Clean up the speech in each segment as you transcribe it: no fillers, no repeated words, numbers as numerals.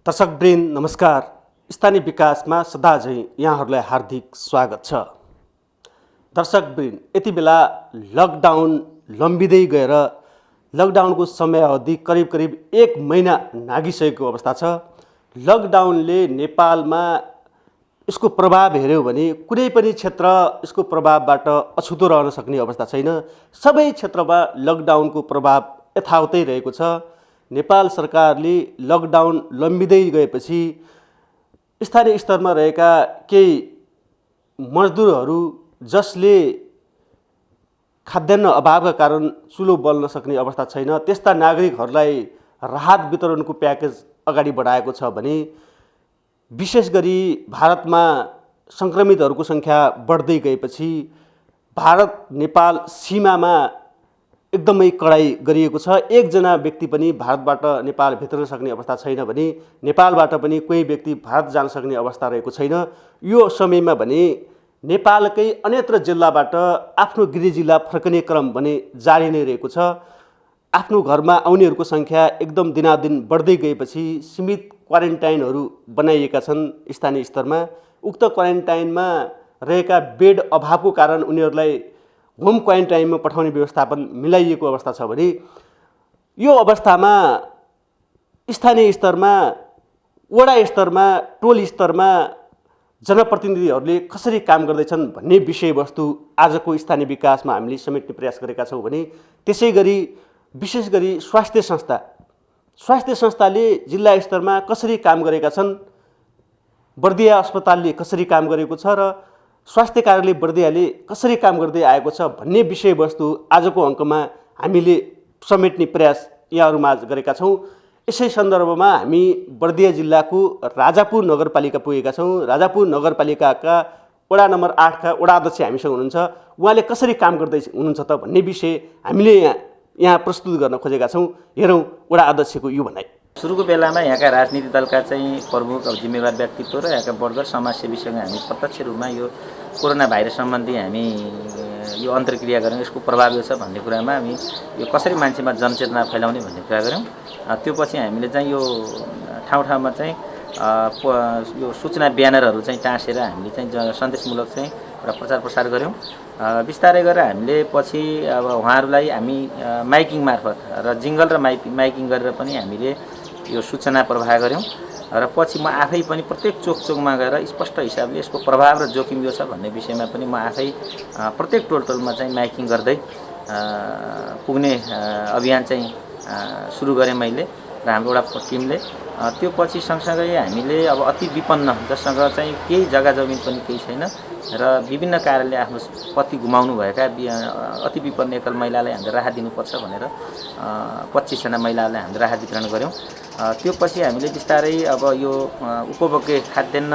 दर्शकवृन्द नमस्कार। स्थानीय विकासमा सदाझै यहाँहरूलाई हार्दिक स्वागत छ। दर्शकवृन्द, यति बेला लकडाउन लम्बिँदै गएर लकडाउनको समयावधि करिब 1 महिना नागिसकेको अवस्था छ। लकडाउनले नेपालमा यसको प्रभाव हेर्यो भने कुनै पनि क्षेत्र यसको प्रभावबाट अछुतो रहन सक्ने अवस्था छैन। सबै क्षेत्रमा लकडाउनको प्रभाव यथावतै रहेको छ। नेपाल सरकारले लकडाउन लम्बिँदै गएपछि स्थानीय स्तरमा रहेका केही मजदुरहरू जसले खाद्यान्न अभावका कारण चुलो बल्न सक्ने अवस्था छैन, त्यस्ता नागरिकहरूलाई राहत वितरणको प्याकेज अगाडि बढाएको छ भने विशेष गरी भारतमा सङ्क्रमितहरूको सङ्ख्या बढ्दै गएपछि भारत नेपाल सीमामा एकदमै कडाई गरिएको छ। एकजना व्यक्ति पनि भारतबाट नेपाल भित्र सक्ने अवस्था छैन भने नेपालबाट पनि कोही व्यक्ति भारत जान सक्ने अवस्था रहेको छैन। यो समयमा भने नेपालकै अन्यत्र जिल्लाबाट आफ्नो गृह जिल्ला फर्कने क्रम भने जारी नै रहेको छ। आफ्नो घरमा आउनेहरूको सङ्ख्या एकदम दिनादिन बढ्दै गएपछि सीमित क्वारेन्टाइनहरू बनाइएका छन् स्थानीय स्तरमा। उक्त क्वारेन्टाइनमा रहेका बेड अभावको कारण उनीहरूलाई होम क्वारेन्टाइनमा पठाउने व्यवस्थापन मिलाइएको अवस्था छ भने यो अवस्थामा स्थानीय स्तरमा, वडा स्तरमा, टोल स्तरमा जनप्रतिनिधिहरूले कसरी काम गर्दैछन् भन्ने विषयवस्तु आजको स्थानीय विकासमा हामीले समेट्ने प्रयास गरेका छौँ भने त्यसै गरी विशेष गरी स्वास्थ्य संस्थाले जिल्ला स्तरमा कसरी काम गरेका छन्, बर्दिया अस्पतालले कसरी काम गरेको छ र स्वास्थ्य कार्यालय बर्दियाले कसरी काम गर्दै आएको छ भन्ने विषयवस्तु आजको अङ्कमा हामीले समेट्ने प्रयास यहाँहरूमाझ गरेका छौँ। यसै सन्दर्भमा हामी बर्दिया जिल्लाको राजापुर नगरपालिका पुगेका छौँ। राजापुर नगरपालिकाका वडा नम्बर 8 का वडा अध्यक्ष हामीसँग हुनुहुन्छ। उहाँले कसरी काम गर्दै हुनुहुन्छ त भन्ने विषय हामीले यहाँ प्रस्तुत गर्न खोजेका छौँ। हेरौँ वडा अध्यक्षको यो भनाइ। सुरुको बेलामा यहाँका राजनीति दलका चाहिँ प्रमुख जिम्मेवार व्यक्तित्व र यहाँका वर्ग समाजसेवीसँग हामी प्रत्यक्ष रूपमा यो कोरोना भाइरस सम्बन्धी हामी यो अन्तर्क्रिया गऱ्यौँ। यसको प्रभाव यो छ भन्ने कुरामा हामी यो कसरी मान्छेमा जनचेतना फैलाउने भन्ने कुरा गऱ्यौँ। त्यो पछि हामीले चाहिँ यो ठाउँ चाहिँ यो सूचना ब्यानरहरू चाहिँ टाँसेर हामीले चाहिँ सन्देशमूलक चाहिँ एउटा प्रचार प्रसार गऱ्यौँ। बिस्तारै गरेर हामीले पछि अब उहाँहरूलाई हामी माइकिङ मार्फत र जिङ्गल र माइकिङ गरेर पनि हामीले यो सूचना प्रवाह गऱ्यौँ। र पछि म आफै पनि प्रत्येक चोकमा गएर स्पष्ट हिसाबले यसको प्रभाव र जोखिम यो छ भन्ने विषयमा पनि म आफै प्रत्येक टोलमा चाहिँ माइकिङ गर्दै पुग्ने अभियान चाहिँ सुरु गरेँ मैले र हाम्रो एउटा टिमले। त्यो पछि सँगसँगै हामीले अब अति विपन्न जससँग चाहिँ केही जग्गा जमिन पनि केही छैन र विभिन्न कारणले आफ्नो पति गुमाउनु भएका अति विपन्न एकल महिलालाई हामीले राहत दिनुपर्छ भनेर 25 जना महिलालाई हामीले राहत वितरण गऱ्यौँ। त्यो पछि हामीले बिस्तारै अब यो उपभोग्य खाद्यान्न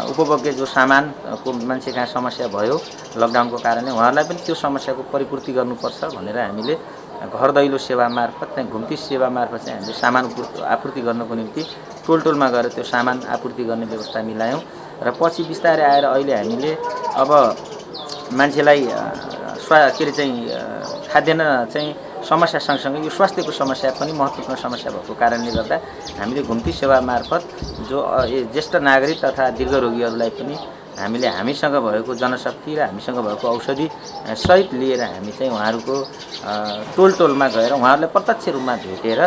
उपभोग्य जो सामानको मान्छे कहाँ समस्या भयो लकडाउनको कारणले उहाँहरूलाई पनि त्यो समस्याको परिपूर्ति गर्नुपर्छ भनेर हामीले घर दैलो सेवा मार्फत चाहिँ घुम्ती सेवा मार्फत चाहिँ हामीले सामान आपूर्ति गर्नको निम्ति टोलमा गएर त्यो सामान आपूर्ति गर्ने व्यवस्था मिलायौँ। र पछि बिस्तारै आएर अहिले हामीले अब मान्छेलाई के अरे चाहिँ खाद्यान्न चाहिँ समस्या सँगसँगै यो स्वास्थ्यको समस्या पनि महत्त्वपूर्ण समस्या भएको कारणले गर्दा हामीले घुम्ती सेवा मार्फत जो ज्येष्ठ नागरिक तथा दीर्घरोगीहरूलाई पनि हामीले हामीसँग भएको जनशक्ति र हामीसँग भएको औषधि सहित लिएर हामी चाहिँ उहाँहरूको टोलमा गएर उहाँहरूलाई प्रत्यक्ष रूपमा भेटेर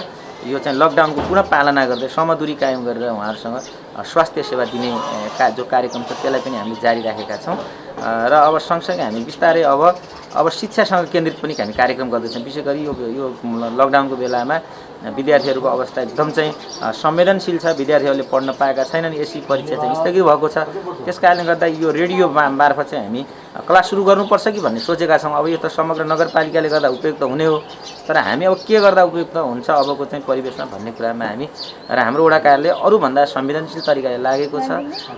यो चाहिँ लकडाउनको पुनः पालना गर्दै समदूरी कायम गरेर उहाँहरूसँग स्वास्थ्य सेवा दिने जो कार्यक्रम छ त्यसलाई पनि हामीले जारी राखेका छौँ। र अब सँगसँगै हामी बिस्तारै अब शिक्षासँग केन्द्रित पनि हामी कार्यक्रम गर्दैछौँ। विशेष गरी यो लकडाउनको बेलामा विद्यार्थीहरूको अवस्था एकदम चाहिँ संवेदनशील छ। विद्यार्थीहरूले पढ्न पाएका छैनन्। एसी परीक्षा चाहिँ स्थगित भएको छ। त्यस कारणले गर्दा यो रेडियो मार्फत चाहिँ हामी क्लास सुरु गर्नुपर्छ कि भन्ने सोचेका छौँ। अब यो त समग्र नगरपालिकाले गर्दा उपयुक्त हुने हो, तर हामी अब के गर्दा उपयुक्त हुन्छ अबको चाहिँ परिवेशमा भन्ने कुरामा हामी र हाम्रो वडा कार्यालय अरूभन्दा संवेदनशील तरिकाले लागेको छ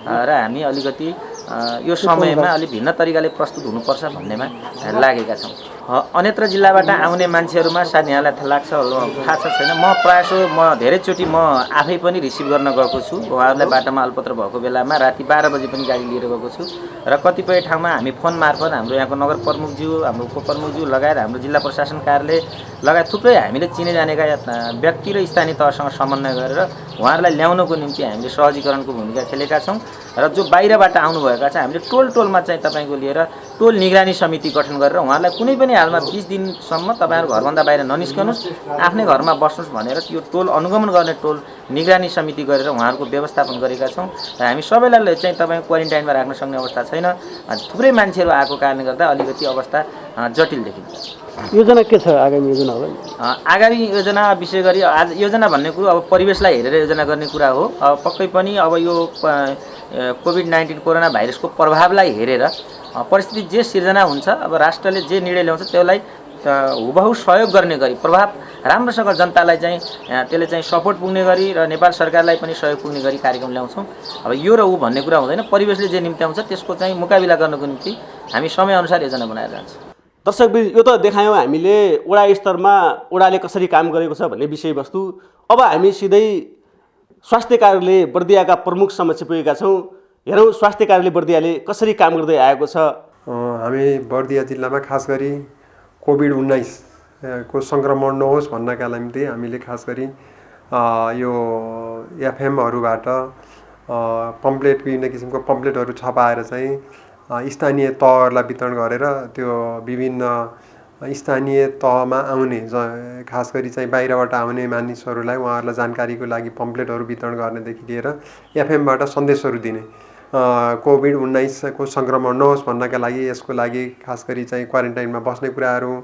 र हामी अलिकति यो समयमा अलि भिन्न तरिकाले प्रस्तुत हुनुपर्छ भन्नेमा लागेका छौँ। अन्यत्र जिल्लाबाट आउने मान्छेहरूमा सायद यहाँलाई थाहा छ छैन, म प्रायः म धेरैचोटि म आफै पनि रिसिभ गर्न गएको छु। उहाँहरूलाई बाटोमा अल्पत्र भएको बेलामा राति 12 बजी पनि गाडी लिएर गएको छु र कतिपय ठाउँमा हामी फोन मार्फत हाम्रो यहाँको नगर प्रमुखज्यू, हाम्रो उपप्रमुखज्यू लगायत हाम्रो जिल्ला प्रशासन कार्यालय लगायत थुप्रै हामीले चिने जानेका व्यक्ति र स्थानीय तहसँग समन्वय गरेर उहाँहरूलाई ल्याउनको निम्ति हामीले सहजीकरणको भूमिका खेलेका छौँ र जो बाहिरबाट आउनुभएका छ हामीले टोलमा चाहिँ तपाईँको लिएर टोल निगरानी समिति गठन गरेर उहाँहरूलाई कुनै पनि हालमा 20 दिनसम्म तपाईँहरू घरभन्दा बाहिर ननिस्कनुहोस्, आफ्नै घरमा बस्नुहोस् भनेर त्यो टोल अनुगमन गर्ने टोल निगरानी समिति गरेर उहाँहरूको व्यवस्थापन गरेका छौँ र हामी सबैलाई चाहिँ तपाईँको क्वारेन्टाइनमा राख्न सक्ने अवस्था छैन। थुप्रै मान्छेहरू आएको कारणले गर्दा अलिकति अवस्था जटिल देखिन्छ। योजना के छ आगामी योजना होला? आगामी योजना विशेष गरी आज योजना भन्ने कुरो अब परिवेशलाई हेरेर योजना गर्ने कुरा हो। अब पक्कै पनि अब यो कोभिड-19 कोरोना भाइरसको प्रभावलाई हेरेर परिस्थिति जे सिर्जना हुन्छ, अब राष्ट्रले जे निर्णय ल्याउँछ त्यसलाई हुबहु सहयोग गर्ने गरी प्रभाव राम्रोसँग जनतालाई चाहिँ त्यसले चाहिँ सपोर्ट पुग्ने गरी र नेपाल सरकारलाई पनि सहयोग पुग्ने गरी कार्यक्रम ल्याउँछौँ। अब यो र ऊ भन्ने कुरा हुँदैन, परिवेशले जे निम्त्याउँछ त्यसको चाहिँ मुकाबिला गर्नको निम्ति हामी समयअनुसार योजना बनाएर जान्छौँ। दर्शकबिन, यो त देखायौँ हामीले वडा स्तरमा वडाले कसरी काम गरेको छ भन्ने विषयवस्तु। अब हामी सिधै स्वास्थ्य कार्यालय बर्दियाका प्रमुख समक्ष पुगेका छौँ। हेरौँ स्वास्थ्य कार्यालय बर्दियाले कसरी काम गर्दै आएको छ। हामी बर्दिया जिल्लामा खास गरी कोभिड-19 को सङ्क्रमण नहोस् भन्नका निम्ति हामीले खास गरी यो एफएमहरूबाट पम्पलेट, विभिन्न किसिमको पम्पलेटहरू छपाएर चाहिँ स्थानीय तहहरूलाई वितरण गरेर त्यो विभिन्न स्थानीय तहमा आउने खास गरी चाहिँ बाहिरबाट आउने मानिसहरूलाई उहाँहरूलाई जानकारीको लागि पम्पलेटहरू वितरण गर्नेदेखि लिएर एफएमबाट सन्देशहरू दिने, कोभिड-19 को सङ्क्रमण नहोस् भन्नका लागि यसको लागि खास गरी चाहिँ क्वारेन्टाइनमा बस्ने कुराहरू,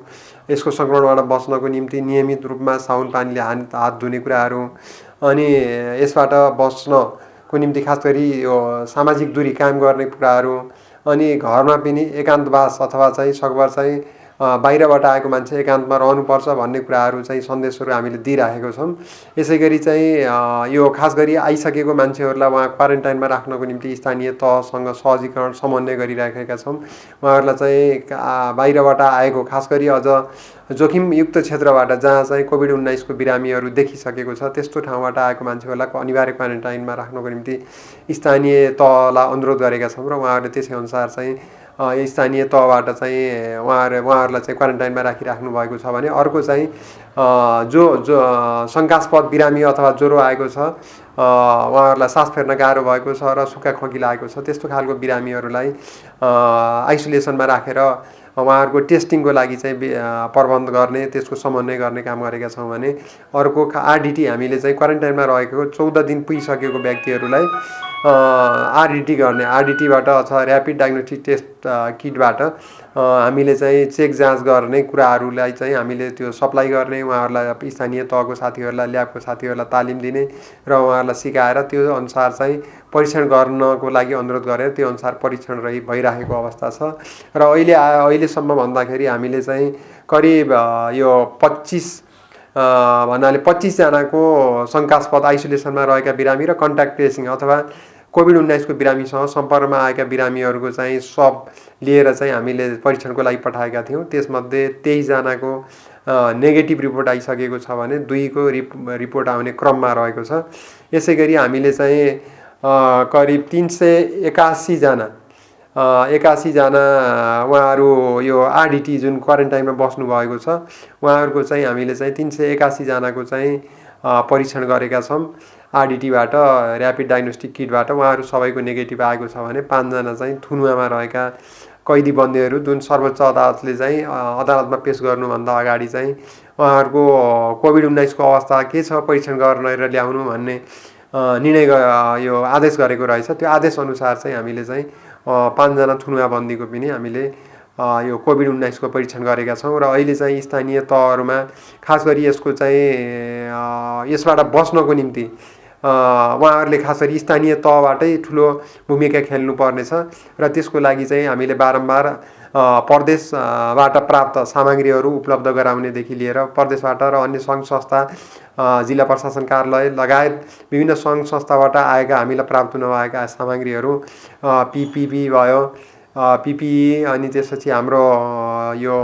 यसको सङ्क्रमणबाट बच्नको निम्ति नियमित रूपमा साबुन पानीले हात धुने कुराहरू, अनि यसबाट बच्नको निम्ति खास गरी यो सामाजिक दूरी कायम गर्ने कुराहरू, अनि घरमा पनि एकान्तवास अथवा चाहिँ सकभर चाहिँ बाहिरबाट आएको मान्छे एकान्तमा रहनुपर्छ भन्ने कुराहरू चाहिँ सन्देशहरू हामीले दिइराखेको छौँ। यसै गरी चाहिँ यो खास गरी आइसकेको मान्छेहरूलाई उहाँ क्वारेन्टाइनमा राख्नको निम्ति स्थानीय तहसँग सहजीकरण समन्वय गरिराखेका छौँ। उहाँहरूलाई चाहिँ बाहिरबाट आएको खास गरी अझ जोखिमयुक्त क्षेत्रबाट जहाँ चाहिँ कोभिड-19 को बिरामीहरू देखिसकेको छ त्यस्तो ठाउँबाट आएको मान्छेहरूलाई अनिवार्य क्वारेन्टाइनमा राख्नको निम्ति स्थानीय तहलाई अनुरोध गरेका छौँ र उहाँहरूले त्यसै अनुसार चाहिँ स्थानीय तहबाट चाहिँ उहाँहरूलाई चाहिँ क्वारेन्टाइनमा राखिराख्नु भएको छ भने अर्को चाहिँ जो शङ्कास्पद बिरामी अथवा ज्वरो आएको छ, उहाँहरूलाई सास फेर्न गाह्रो भएको छ र सुक्खा खोकी लागेको छ त्यस्तो खालको बिरामीहरूलाई आइसोलेसनमा राखेर उहाँहरूको टेस्टिङको लागि चाहिँ प्रबन्ध गर्ने, त्यसको समन्वय गर्ने काम गरेका छौँ भने अर्को आरडिटी हामीले चाहिँ क्वारेन्टाइनमा रहेको 14 दिन पुगिसकेको व्यक्तिहरूलाई आरडिटी गर्ने, आरडिटीबाट अथवा ऱ्यापिड डायग्नोस्टिक टेस्ट किटबाट हामीले चाहिँ चेक जाँच गर्ने कुराहरूलाई चाहिँ हामीले त्यो सप्लाई गर्ने, उहाँहरूलाई स्थानीय तहको साथीहरूलाई, ल्याबको साथीहरूलाई तालिम दिने र उहाँहरूलाई सिकाएर त्यो अनुसार चाहिँ परीक्षण गर्नको लागि अनुरोध गरेर त्यो अनुसार परीक्षण भइराखेको अवस्था छ। र अहिलेसम्म भन्दाखेरि हामीले चाहिँ करिब यो 25 जनाको शङ्कास्पद आइसोलेसनमा रहेका बिरामी र कन्ट्याक्ट ट्रेसिङ अथवा कोभिड-19 को बिरामीसँग सम्पर्कमा आएका बिरामीहरूको चाहिँ सब लिएर चाहिँ हामीले परीक्षणको लागि पठाएका थियौँ। त्यसमध्ये 23 जनाको नेगेटिभ रिपोर्ट आइसकेको छ भने 2 को रिपोर्ट आउने क्रममा रहेको छ। यसै गरी हामीले चाहिँ करिब 381 जना उहाँहरू यो आरडिटी जुन क्वारेन्टाइनमा बस्नु भएको छ उहाँहरूको चाहिँ हामीले चाहिँ 381 जनाको चाहिँ परीक्षण गरेका छौँ आरडिटीबाट, ऱ्यापिड डायग्नोस्टिक किटबाट। उहाँहरू सबैको नेगेटिभ आएको छ भने 5 जना चाहिँ थुनुवामा रहेका कैदी बन्दीहरू जुन सर्वोच्च अदालतले चाहिँ अदालतमा पेश गर्नुभन्दा अगाडि चाहिँ उहाँहरूको कोभिड-19 को अवस्था के छ परीक्षण गरेर ल्याउनु भन्ने निर्णय यो आदेश गरेको रहेछ। त्यो आदेश अनुसार चाहिँ हामीले चाहिँ 5 जना थुनुवा बन्दीको पनि हामीले यो कोभिड-19 को परीक्षण गरेका छौँ र अहिले चाहिँ स्थानीय तहहरूमा खास गरी यसको चाहिँ यसबाट बच्नको निम्ति उहाँहरूले खास गरी स्थानीय तहबाटै ठुलो भूमिका खेल्नुपर्नेछ र त्यसको लागि चाहिँ हामीले बारम्बार प्रदेशबाट प्राप्त सामग्रीहरू उपलब्ध गराउनेदेखि लिएर प्रदेशबाट र अन्य सङ्घ संस्था, जिल्ला प्रशासन कार्यालय लगायत विभिन्न सङ्घ संस्थाबाट आएका हामीलाई प्राप्त नभएका सामग्रीहरू पिपिपी भयो, पिपिई, अनि त्यसपछि हाम्रो यो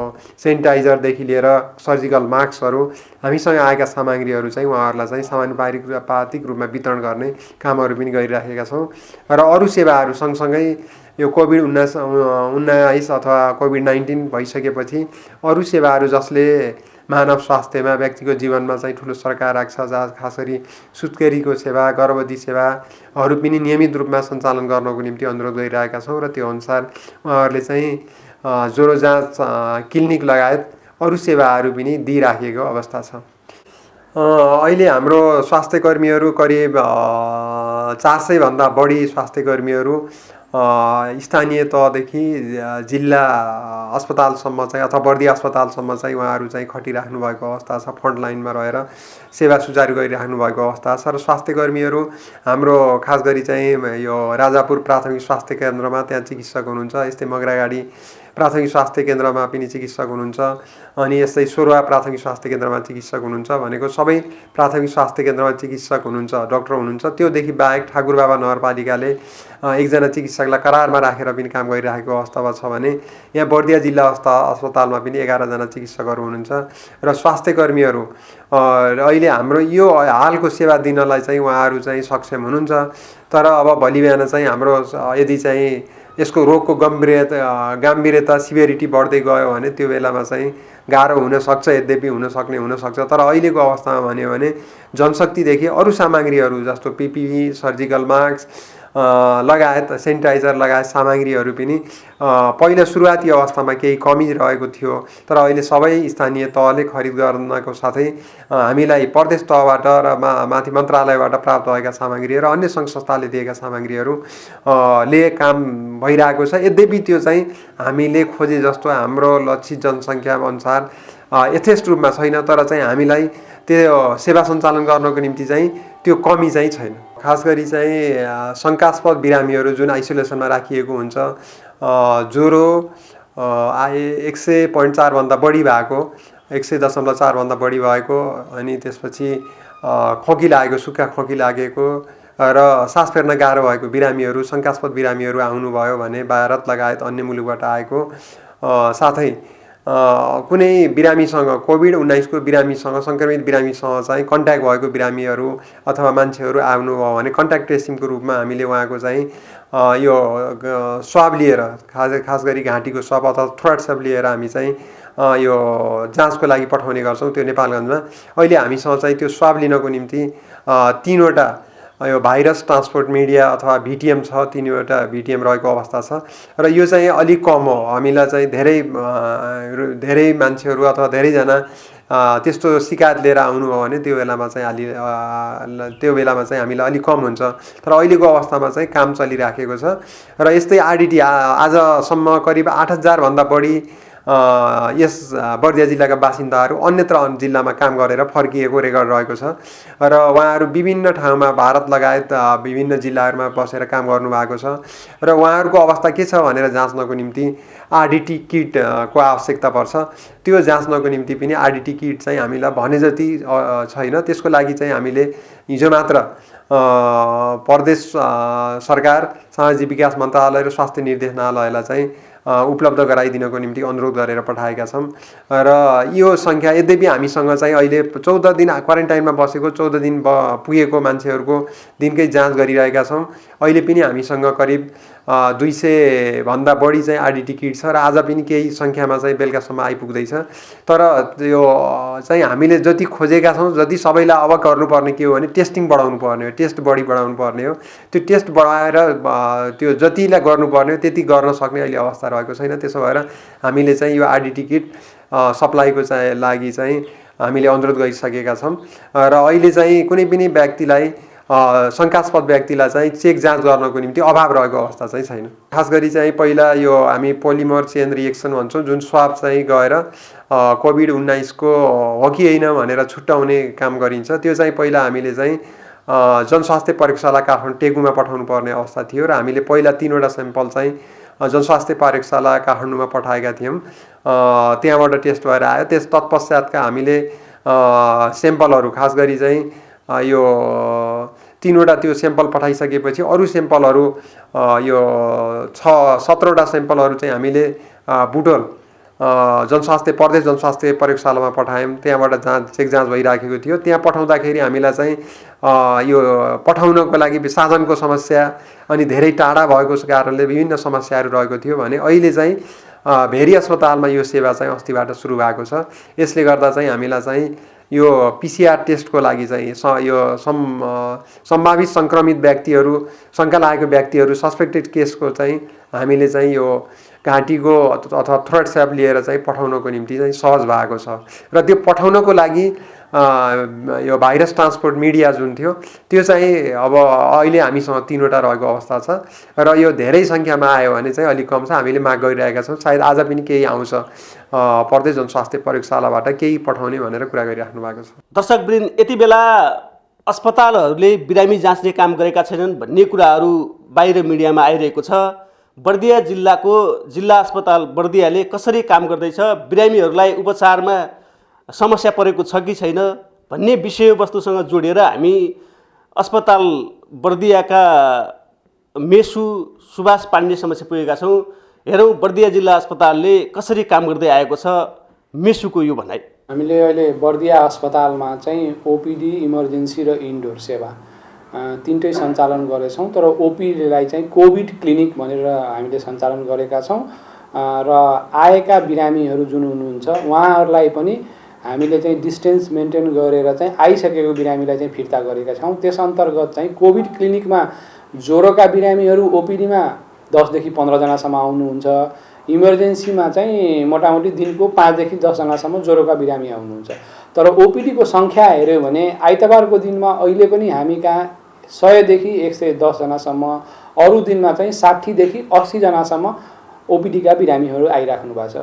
सेनिटाइजरदेखि लिएर सर्जिकल मास्कहरू हामीसँग आएका सामग्रीहरू चाहिँ उहाँहरूलाई चाहिँ समानुपातिक रूपमा वितरण गर्ने कामहरू पनि गरिराखेका छौँ। र अरू सेवाहरू सँगसँगै यो कोभिड-19 अथवा कोभिड-19 भइसकेपछि अरू सेवाहरू जसले मानव स्वास्थ्यमा व्यक्तिको जीवनमा चाहिँ ठुलो सरकार राख्छ। जहाँ खास गरी सुत्केरीको सेवा, गर्भवती सेवाहरू पनि नियमित रूपमा सञ्चालन गर्नको निम्ति अनुरोध गरिरहेका छौँ र त्यो अनुसार उहाँहरूले चाहिँ ज्वरो जाँच क्लिनिक लगायत अरू सेवाहरू पनि दिइराखेको अवस्था छ। अहिले हाम्रो स्वास्थ्य कर्मीहरू करिब 400 भन्दा बढी स्वास्थ्य कर्मीहरू स्थानीय तहदेखि जिल्ला अस्पतालसम्म चाहिँ अथवा बर्दिया अस्पतालसम्म चाहिँ उहाँहरू चाहिँ खटिराख्नु भएको अवस्था छ। फ्रन्ट लाइनमा रहेर सेवा सुचारू गरिराख्नु भएको अवस्था छ र स्वास्थ्य कर्मीहरू हाम्रो खास गरी चाहिँ यो राजापुर प्राथमिक स्वास्थ्य केन्द्रमा त्यहाँ चिकित्सक हुनुहुन्छ। यस्तै मगरागाडी प्राथमिक स्वास्थ्य केन्द्रमा पनि चिकित्सक हुनुहुन्छ। अनि यस्तै सोरुवा प्राथमिक स्वास्थ्य केन्द्रमा चिकित्सक हुनुहुन्छ। भनेको सबै प्राथमिक स्वास्थ्य केन्द्रमा चिकित्सक हुनुहुन्छ, डाक्टर हुनुहुन्छ। त्योदेखि बाहेक ठाकुरबाबा नगरपालिकाले एकजना चिकित्सकलाई करारमा राखेर पनि काम गरिरहेको अवस्था छ भने यहाँ बर्दिया जिल्ला अस्पतालमा पनि 11 जना चिकित्सकहरू हुनुहुन्छ र स्वास्थ्य कर्मीहरू अहिले हाम्रो यो हालको सेवा दिनलाई चाहिँ उहाँहरू चाहिँ सक्षम हुनुहुन्छ। तर अब भोलि बिहान चाहिँ हाम्रो यदि चाहिँ यसको रोगको गम्भीरता सिभिरिटी बढ्दै गयो भने त्यो बेलामा चाहिँ गाह्रो हुनसक्छ। यद्यपि हुनसक्छ। तर अहिलेको अवस्थामा भन्यो भने जनशक्तिदेखि अरू सामग्रीहरू जस्तो पिपिई, सर्जिकल मास्क लगायत सेनिटाइजर लगायत सामग्रीहरू पनि पहिला सुरुवाती अवस्थामा केही कमी रहेको थियो। तर अहिले सबै स्थानीय तहले खरिद गर्नको साथै हामीलाई प्रदेश तहबाट र माथि मन्त्रालयबाट प्राप्त भएका सामग्री र अन्य सङ्घ संस्थाले दिएका सामग्रीहरू ले काम भइरहेको छ। यद्यपि त्यो चाहिँ हामीले खोजे जस्तो हाम्रो लक्षित जनसङ्ख्या अनुसार यथेष्ट रूपमा छैन। तर चाहिँ हामीलाई त्यो सेवा सञ्चालन गर्नको निम्ति चाहिँ त्यो कमी चाहिँ छैन। खास गरी चाहिँ शङ्कास्पद बिरामीहरू जुन आइसोलेसनमा राखिएको हुन्छ, ज्वरो 100.4 भन्दा बढी भएको, 100.4 भन्दा बढी भएको, अनि त्यसपछि खोकी लागेको, सुक्खा खोकी लागेको र सास फेर्न गाह्रो भएको बिरामीहरू, शङ्कास्पद बिरामीहरू आउनुभयो भने भारत लगायत अन्य मुलुकबाट आएको, साथै कुनै बिरामीसँग कोभिड-19 को बिरामीसँग, सङ्क्रमित बिरामीसँग चाहिँ कन्ट्याक्ट भएको बिरामीहरू अथवा मान्छेहरू आउनुभयो भने कन्ट्याक्ट ट्रेसिङको रूपमा हामीले उहाँको चाहिँ यो स्वाब लिएर, खास गरी घाँटीको स्वाब अथवा थ्रोट स्वाब लिएर हामी चाहिँ यो जाँचको लागि पठाउने गर्छौँ। त्यो नेपालगञ्जमा अहिले हामीसँग चाहिँ त्यो स्वाब लिनको निम्ति 3वटा यो भाइरस ट्रान्सपोर्ट मिडिया अथवा भिटिएम छ, 3वटा भिटिएम रहेको अवस्था छ र यो चाहिँ अलिक कम हो। हामीलाई चाहिँ धेरै मान्छेहरू अथवा धेरैजना त्यस्तो शिकायत लिएर आउनुभयो भने त्यो बेलामा चाहिँ हामीलाई अलिक कम हुन्छ। तर अहिलेको अवस्थामा चाहिँ काम चलिराखेको छ र यस्तै आरडिटी आजसम्म करिब 8000 भन्दा बढी यस बर्दिया जिल्लाका बासिन्दाहरू अन्यत्र जिल्लामा काम गरेर फर्किएको रेकर्ड रहेको छ र उहाँहरू विभिन्न ठाउँमा भारत लगायत विभिन्न जिल्लाहरूमा बसेर काम गर्नुभएको छ र उहाँहरूको अवस्था के छ भनेर जाँच्नको निम्ति आरडिटी किटको आवश्यकता पर्छ। त्यो जाँच्नको निम्ति पनि आरडिटी किट चाहिँ हामीलाई भने जति छैन। त्यसको लागि चाहिँ हामीले हिजो मात्र प्रदेश सरकार, सामाजिक विकास मन्त्रालय र स्वास्थ्य निर्देशनालयलाई चाहिँ उपलब्ध गराइदिनको निम्ति अनुरोध गरेर पठाएका छौँ र यो सङ्ख्या यद्यपि हामीसँग चाहिँ अहिले 14 दिन क्वारेन्टाइनमा बसेको 14 दिन पुगेको मान्छेहरूको दिनकै जाँच गरिरहेका छौँ। अहिले पनि हामीसँग करिब 200 भन्दा बढी चाहिँ आरडिटी किट छ र आज पनि केही सङ्ख्यामा चाहिँ बेलुकासम्म आइपुग्दैछ। तर यो चाहिँ हामीले जति खोजेका छौँ, जति सबैलाई अब गर्नुपर्ने के हो भने टेस्टिङ बढाउनु पर्ने हो, टेस्ट बढी बढाउनु पर्ने हो। त्यो टेस्ट बढाएर त्यो जतिलाई गर्नुपर्ने हो त्यति गर्न सक्ने अहिले अवस्था रहेको छैन। त्यसो भएर हामीले चाहिँ यो आरडिटी किट सप्लाईको चाहिँ लागि चाहिँ हामीले अनुरोध गरिसकेका छौँ र अहिले चाहिँ कुनै पनि व्यक्तिलाई शङ्कास्पद व्यक्तिलाई चाहिँ चेक जाँच गर्नको निम्ति अभाव रहेको अवस्था चाहिँ छैन। खास गरी चाहिँ पहिला यो हामी पोलिमर चेन रिएक्सन भन्छौँ, जुन स्वाब चाहिँ गएर कोभिड-19 को हो कि होइन भनेर छुट्याउने काम गरिन्छ। त्यो चाहिँ पहिला हामीले चाहिँ जनस्वास्थ्य प्रयोगशाला काठमाडौँ टेगुमा पठाउनु पर्ने अवस्था थियो र हामीले पहिला 3वटा स्याम्पल चाहिँ जनस्वास्थ्य प्रयोगशाला काठमाडौँमा पठाएका थियौँ। त्यहाँबाट टेस्ट भएर आयो। त्यस तत्पश्चातका हामीले स्याम्पलहरू खास गरी चाहिँ यो 3वटा त्यो स्याम्पल पठाइसकेपछि अरू स्याम्पलहरू यो 17वटा स्याम्पलहरू चाहिँ हामीले बुटोल प्रदेश जनस्वास्थ्य प्रयोगशालामा पठायौँ। त्यहाँबाट चेक जाँच भइराखेको थियो। त्यहाँ पठाउँदाखेरि हामीलाई चाहिँ यो पठाउनको लागि साधनको समस्या अनि धेरै टाढा भएको कारणले विभिन्न समस्याहरू रहेको थियो भने अहिले चाहिँ भेरी अस्पतालमा यो सेवा चाहिँ अस्तिबाट सुरु भएको छ। यसले गर्दा चाहिँ हामीलाई चाहिँ यो PCR टेस्टको लागि चाहिँ यो सम्भावित सङ्क्रमित व्यक्तिहरू, शङ्का लागेको व्यक्तिहरू, सस्पेक्टेड केसको चाहिँ हामीले चाहिँ यो घाँटीको अथवा थ्रोट स्व्याब लिएर चाहिँ पठाउनको निम्ति चाहिँ सहज भएको छ। र त्यो पठाउनको लागि यो भाइरस ट्रान्सपोर्ट मिडिया जुन थियो त्यो चाहिँ अब अहिले हामीसँग 3वटा रहेको अवस्था छ र यो धेरै सङ्ख्यामा आयो भने चाहिँ अलिक कम छ। हामीले माग गरिरहेका छौँ, सायद आज पनि केही आउँछ प्रदेश जनस्वास्थ्य प्रयोगशालाबाट केही पठाउने भनेर कुरा गरिराख्नु भएको छ। दर्शकवृन्द, यति बेला अस्पतालहरूले बिरामी जाँच्ने काम गरेका छैनन् भन्ने कुराहरू बाहिर मिडियामा आइरहेको छ। बर्दिया जिल्लाको जिल्ला अस्पताल बर्दियाले कसरी काम गर्दैछ, बिरामीहरूलाई उपचारमा समस्या परेको छ कि छैन भन्ने विषयवस्तुसँग जोडेर हामी अस्पताल बर्दियाका मेसु सुभाष पाण्डेसम्म पुगेका छौँ। हेरौँ बर्दिया जिल्ला अस्पतालले कसरी काम गर्दै आएको छ, मेसुको यो भनाइ। हामीले अहिले बर्दिया अस्पतालमा चाहिँ ओपिडी, इमर्जेन्सी र इन्डोर सेवा तीनटै सञ्चालन गरेछौँ। तर ओपिडीलाई चाहिँ कोभिड क्लिनिक भनेर हामीले सञ्चालन गरेका छौँ र आएका बिरामीहरू जुन हुनुहुन्छ उहाँहरूलाई पनि हामीले चाहिँ डिस्टेन्स मेन्टेन गरेर चाहिँ आइसकेको बिरामीलाई चाहिँ फिर्ता गरेका छौँ। त्यस अन्तर्गत चाहिँ कोभिड क्लिनिकमा ज्वरोका बिरामीहरू ओपिडीमा 10 देखि 15 जनासम्म आउनुहुन्छ। इमर्जेन्सीमा चाहिँ मोटामोटी दिनको 5 देखि 10 जनासम्म ज्वरोका बिरामी आउनुहुन्छ। तर ओपिडीको सङ्ख्या हेऱ्यो भने आइतबारको दिनमा अहिले पनि हामी कहाँ 100 देखि 110 जनासम्म, अरू दिनमा चाहिँ 60 देखि 80 जनासम्म ओपिडीका बिरामीहरू आइराख्नु भएको छ।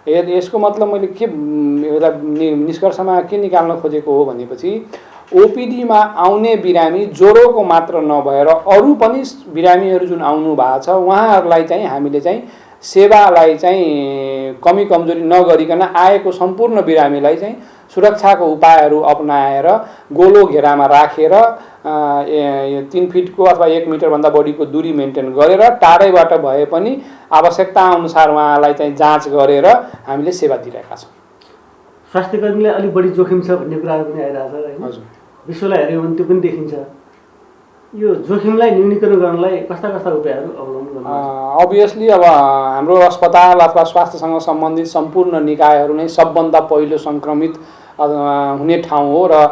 यसको मतलब मैले के निष्कर्षमा के निकाल्न खोजेको हो भनेपछि ओपिडीमा आउने बिरामी ज्वरोको मात्र नभएर अरू पनि बिरामीहरू जुन आउनु भएको छ उहाँहरूलाई चाहिँ हामीले चाहिँ सेवालाई चाहिँ कमी कमजोरी नगरिकन आएको सम्पूर्ण बिरामीलाई चाहिँ सुरक्षाको उपायहरू अपनाएर गोलो घेरामा राखेर 3 फिटको अथवा 1 मिटरभन्दा बढीको दूरी मेन्टेन गरेर टाढैबाट भए पनि आवश्यकता अनुसार उहाँलाई चाहिँ जाँच गरेर हामीले सेवा दिइरहेका छौँ। स्वास्थ्यकर्मीलाई अलिक बढी जोखिम छ भन्ने कुराहरू पनि आइरहेछ हैन? हजुर, विश्वलाई हेऱ्यो भने त्यो पनि देखिन्छ। यो जोखिमलाई न्यूनीकरण गर्नलाई कस्ता कस्ता उपायहरू अवलम्बन गर्नुपर्छ? अभियसली अब हाम्रो अस्पताल अथवा स्वास्थ्यसँग सम्बन्धित सम्पूर्ण निकायहरू नै सबभन्दा पहिलो सङ्क्रमित हुने ठाउँ हो र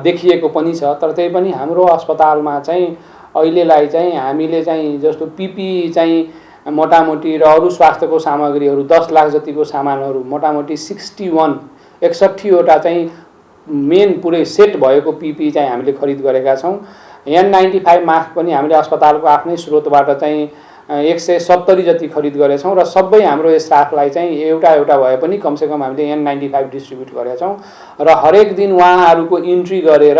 देखिएको पनि छ। तर त्यही पनि हाम्रो अस्पतालमा चाहिँ अहिलेलाई चाहिँ हामीले चाहिँ जस्तो पिपी चाहिँ मोटामोटी र अरू स्वास्थ्यको सामग्रीहरू 10 लाख जतिको सामानहरू मोटामोटी 61वटा चाहिँ मेन पुरै सेट भएको पिपी चाहिँ हामीले खरिद गरेका छौँ। N95 मास्क पनि हामीले अस्पतालको आफ्नै स्रोतबाट चाहिँ 170 जति खरिद गरेछौँ र सबै हाम्रो स्टाफलाई चाहिँ एउटा भए पनि कमसेकम हामीले N95 डिस्ट्रिब्युट गरेका छौँ र हरेक दिन उहाँहरूको इन्ट्री गरेर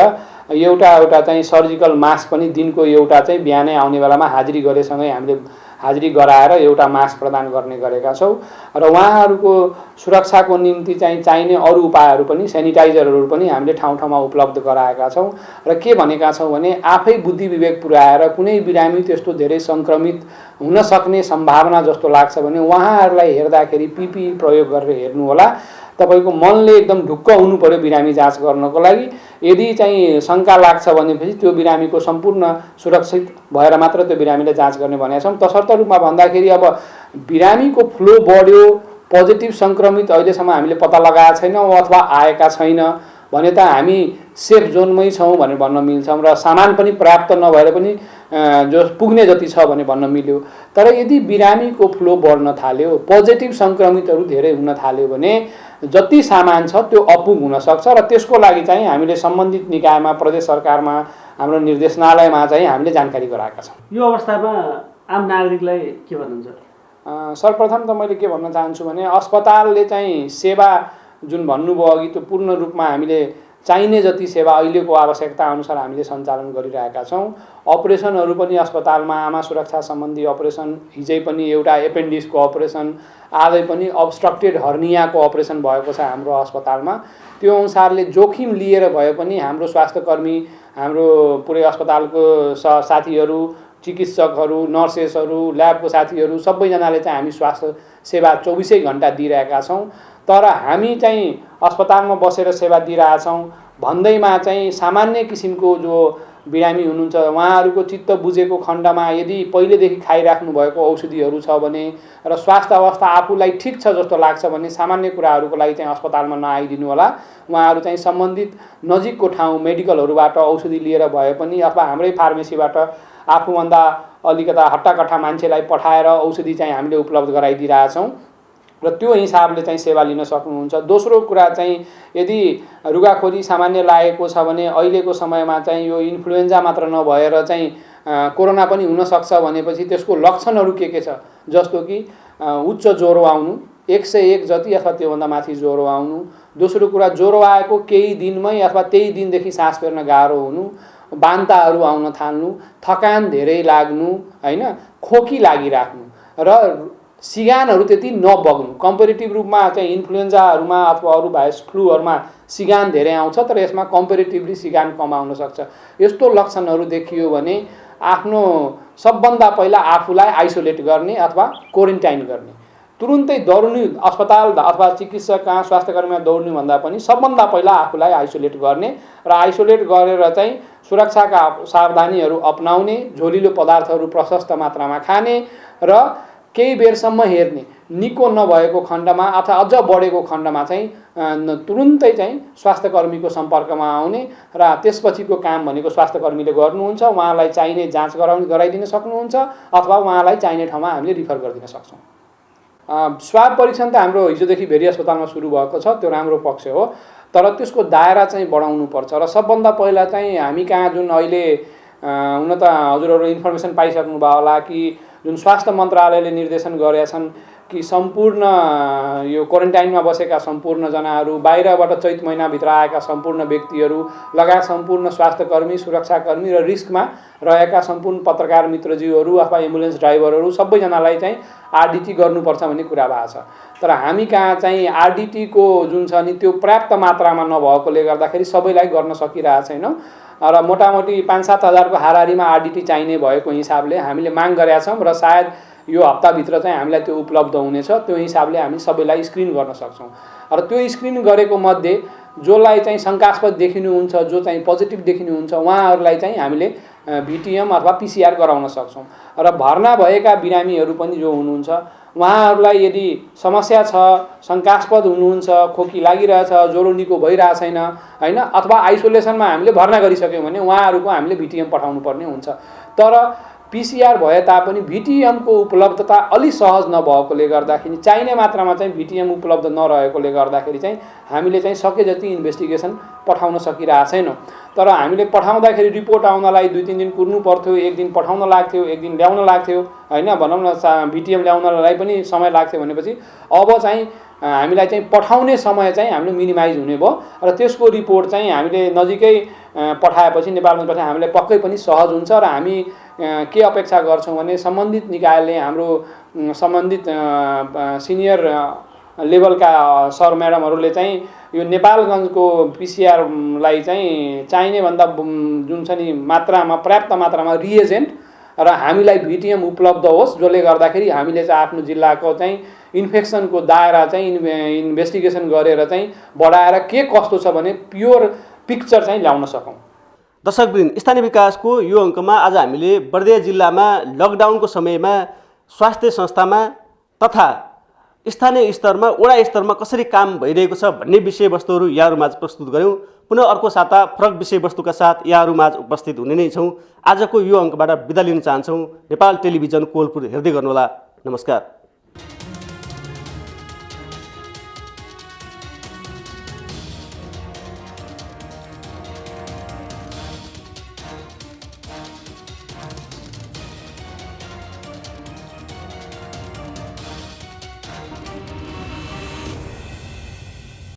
एउटा चाहिँ सर्जिकल मास्क पनि दिनको एउटा चाहिँ बिहानै आउने बेलामा हाजिरी गरेसँगै हामीले हाजिरी गराएर एउटा मास्क प्रदान गर्ने गरेका छौँ र उहाँहरूको सुरक्षाको निम्ति चाहिँ चाहिने अरू उपायहरू पनि सेनिटाइजरहरू पनि हामीले ठाउँ ठाउँमा उपलब्ध गराएका छौँ र के भनेका छौँ भने आफै बुद्धि विवेक पुर्याएर कुनै बिरामी त्यस्तो धेरै सङ्क्रमित हुन सक्ने सम्भावना जस्तो लाग्छ भने उहाँहरूलाई हेर्दाखेरि पिपी प्रयोग गरेर हेर्नु होला। तपाईको मनले एकदम ढुक्क हुनु पर्यो बिरामी जाँच गर्नको लागि। यदि चाहिँ शङ्का लाग्छ भनेपछि त्यो बिरामीको सम्पूर्ण सुरक्षित भएर मात्र त्यो बिरामीले जाँच गर्ने भनेका छौँ। तसर्थ रूपमा भन्दाखेरि अब बिरामीको फ्लो बढ्यो, पोजिटिभ सङ्क्रमित अहिलेसम्म हामीले पत्ता लगाएका छैनौँ अथवा आएका छैन भने त हामी सेफ जोनमै छौँ भनेर भन्न मिल्छौँ र सामान पनि पर्याप्त नभएर पनि जो पुग्ने जति छ भने भन्न मिल्यो। तर यदि बिरामीको फ्लो बढ्न थाल्यो, पोजिटिभ सङ्क्रमितहरू धेरै हुन थाल्यो भने जति सामान छ त्यो अपुग हुन सक्छ र त्यसको लागि चाहिँ हामीले सम्बन्धित निकायमा, प्रदेश सरकारमा, हाम्रो निर्देशनालयमा चाहिँ हामीले जानकारी गराएका छौँ। यो अवस्थामा आम नागरिकलाई के भन्नुहुन्छ? सर्वप्रथम त मैले के भन्न चाहन्छु भने अस्पतालले चाहिँ सेवा जुन भन्नुभयो अघि त्यो पूर्ण रूपमा हामीले चाहिने जति सेवा अहिलेको आवश्यकता अनुसार हामीले सञ्चालन गरिरहेका छौँ। अपरेसनहरू पनि अस्पतालमा आमा सुरक्षा सम्बन्धी अपरेसन, हिजै पनि एउटा एपेन्डिक्सको अपरेसन, आजै पनि अब्स्ट्रक्टेड हर्नियाको अपरेसन भएको छ हाम्रो अस्पतालमा। त्यो अनुसारले जोखिम लिएर भए पनि हाम्रो स्वास्थ्यकर्मी, हाम्रो पुरै अस्पतालको साथीहरू, चिकित्सकहरू, नर्सेसहरू, ल्याबको साथीहरू सबैजनाले चाहिँ हामी स्वास्थ्य सेवा 24 घण्टा दिइरहेका छौँ। तर हामी चाहिँ अस्पतालमा बसेर सेवा दिइरहेछौँ भन्दैमा चाहिँ सामान्य किसिमको जो बिरामी हुनुहुन्छ उहाँहरूको चित्त बुझेको खण्डमा यदि पहिलेदेखि खाइराख्नु भएको औषधिहरू छ भने र स्वास्थ्य अवस्था आफूलाई ठिक छ जस्तो लाग्छ भने सामान्य कुराहरूको लागि चाहिँ अस्पतालमा नआइदिनु होला। उहाँहरू चाहिँ सम्बन्धित नजिकको ठाउँ मेडिकलहरूबाट औषधि लिएर भए पनि अथवा हाम्रै फार्मेसीबाट आफूभन्दा अलिकता हट्टाकट्टा मान्छेलाई पठाएर औषधि चाहिँ हामीले उपलब्ध गराइदिइरहेछौँ र त्यो हिसाबले चाहिँ सेवा लिन सक्नुहुन्छ। दोस्रो कुरा चाहिँ यदि रुगाखोरी सामान्य लागेको छ भने अहिलेको समयमा चाहिँ यो इन्फ्लुएन्जा मात्र नभएर चाहिँ कोरोना पनि हुनसक्छ भनेपछि त्यसको लक्षणहरू के छ, जस्तो कि उच्च ज्वरो आउनु, 101 जति अथवा त्योभन्दा माथि ज्वरो आउनु। दोस्रो कुरा ज्वरो आएको केही दिनमै अथवा त्यही दिनदेखि सास फेर्न गाह्रो हुनु, बान्ताहरू आउन थाल्नु, थकान धेरै लाग्नु, होइन, खोकी लागिराख्नु र सिगानहरू त्यति नबग्नु। कम्पेरिटिभ रूपमा चाहिँ इन्फ्लुएन्जाहरूमा अथवा अरू भाइरस फ्लूहरूमा सिगान धेरै आउँछ तर यसमा कम्पेरिटिभली सिगान कम आउन सक्छ। यस्तो लक्षणहरू देखियो भने आफ्नो सबभन्दा पहिला आफूलाई आइसोलेट गर्ने अथवा क्वारेन्टाइन गर्ने। तुरुन्तै दौड्नु अस्पताल अथवा चिकित्सक कहाँ स्वास्थ्यकर्मीमा दौड्नुभन्दा पनि सबभन्दा पहिला आफूलाई आइसोलेट गर्ने र आइसोलेट गरेर चाहिँ सुरक्षाका सावधानीहरू अपनाउने, झोलिलो पदार्थहरू प्रशस्त मात्रामा खाने र केही बेरसम्म हेर्ने। निको नभएको खण्डमा अथवा अझ बढेको खण्डमा चाहिँ तुरुन्तै चाहिँ स्वास्थ्यकर्मीको सम्पर्कमा आउने र त्यसपछिको काम भनेको स्वास्थ्यकर्मीले गर्नुहुन्छ। उहाँलाई चाहिने जाँच गराइदिन सक्नुहुन्छ अथवा उहाँलाई चाहिने ठाउँमा हामीले रिफर गरिदिन सक्छौँ। स्वाब परीक्षण त हाम्रो हिजोदेखि भेरी अस्पतालमा सुरु भएको छ, त्यो राम्रो पक्ष हो, तर त्यसको दायरा चाहिँ बढाउनुपर्छ र सबभन्दा पहिला चाहिँ हामी कहाँ जुन अहिले हुन त हजुरहरू इन्फर्मेसन पाइसक्नुभयो होला कि जुन स्वास्थ्य मन्त्रालयले निर्देशन गरेका छन् कि सम्पूर्ण यो क्वारेन्टाइनमा बसेका सम्पूर्णजनाहरू, बाहिरबाट चैत महिनाभित्र आएका सम्पूर्ण व्यक्तिहरू लगायत सम्पूर्ण स्वास्थ्यकर्मी, सुरक्षाकर्मी र रिस्कमा रहेका सम्पूर्ण पत्रकार मित्रज्यूहरू अथवा एम्बुलेन्स ड्राइभरहरू सबैजनालाई चाहिँ आरडिटी गर्नुपर्छ भन्ने कुरा भएको छ। तर हामी कहाँ चाहिँ आरडिटीको जुन छ नि त्यो पर्याप्त मात्रामा नभएकोले गर्दाखेरि सबैलाई गर्न सकिरहेको छैनौँ र मोटामोटी 5-7 हजारको हाराहारीमा आरडिटी चाहिने भएको हिसाबले हामीले माग गरेका छौँ र सायद यो हप्ताभित्र चाहिँ हामीलाई त्यो उपलब्ध हुनेछ। त्यो हिसाबले हामी सबैलाई स्क्रिन गर्न सक्छौँ र त्यो स्क्रिन गरेको मध्ये जसलाई चाहिँ शङ्कास्पद देखिनुहुन्छ, जो चाहिँ पोजिटिभ देखिनुहुन्छ उहाँहरूलाई चाहिँ हामीले भिटिएम अथवा पिसिआर गराउन सक्छौँ र भर्ना भएका बिरामीहरू पनि जो हुनुहुन्छ उहाँहरूलाई यदि समस्या छ, शङ्कास्पद हुनुहुन्छ, खोकी लागिरहेछ, ज्वरो निको भइरहेको छैन, होइन, अथवा आइसोलेसनमा हामीले भर्ना गरिसक्यौँ भने उहाँहरूको हामीले भिटिएम पठाउनु पर्ने हुन्छ। तर पिसिआर भए तापनि भिटिएमको उपलब्धता अलि सहज नभएकोले गर्दाखेरि चाहिने मात्रामा चाहिँ भिटिएम उपलब्ध नरहेकोले गर्दाखेरि चाहिँ हामीले चाहिँ सके जति इन्भेस्टिगेसन पठाउन सकिरहेको छैनौँ। तर हामीले पठाउँदाखेरि रिपोर्ट आउनलाई 2-3 दिन कुर्नु पर्थ्यो, 1 दिन पठाउन लाग्थ्यो, 1 दिन ल्याउन लाग्थ्यो, होइन, भनौँ न भिटिएम ल्याउनलाई पनि समय लाग्थ्यो भनेपछि अब चाहिँ हामीलाई चाहिँ पठाउने समय चाहिँ हामीले मिनिमाइज हुने भयो र त्यसको रिपोर्ट चाहिँ हामीले नजिकै पठाएपछि नेपालमा पठाए हामीलाई पक्कै पनि सहज हुन्छ र हामी के अपेक्षा गर्छौँ भने सम्बन्धित निकायले हाम्रो सम्बन्धित सिनियर लेभलका सर म्याडमहरूले चाहिँ यो नेपालगञ्जको पिसिआरलाई चाहिँ चाहिने भन्दा जुन छ नि मात्रामा पर्याप्त मात्रामा रिएजेन्ट र हामीलाई भिटिएम उपलब्ध होस्, जसले गर्दाखेरि हामीले चाहिँ आफ्नो जिल्लाको चाहिँ इन्फेक्सनको दायरा चाहिँ इन्भेस्टिगेसन गरेर चाहिँ बढाएर के कस्तो छ भने प्योर पिक्चर चाहिँ ल्याउन सकौँ। दर्शकवृन्द, स्थानीय विकासको यो अङ्कमा आज हामीले बर्दिया जिल्लामा लकडाउनको समयमा स्वास्थ्य संस्थामा तथा स्थानीय स्तरमा, वडा स्तरमा कसरी काम भइरहेको छ भन्ने विषयवस्तुहरू यहाँहरूमाझ प्रस्तुत गऱ्यौँ। पुनः अर्को साता फरक विषयवस्तुका साथ यहाँहरूमाझ उपस्थित हुने नै छौँ। आजको यो अङ्कबाट बिदा लिन चाहन्छौँ। नेपाल टेलिभिजन कोलपुर हेर्दै गर्नुहोला। नमस्कार।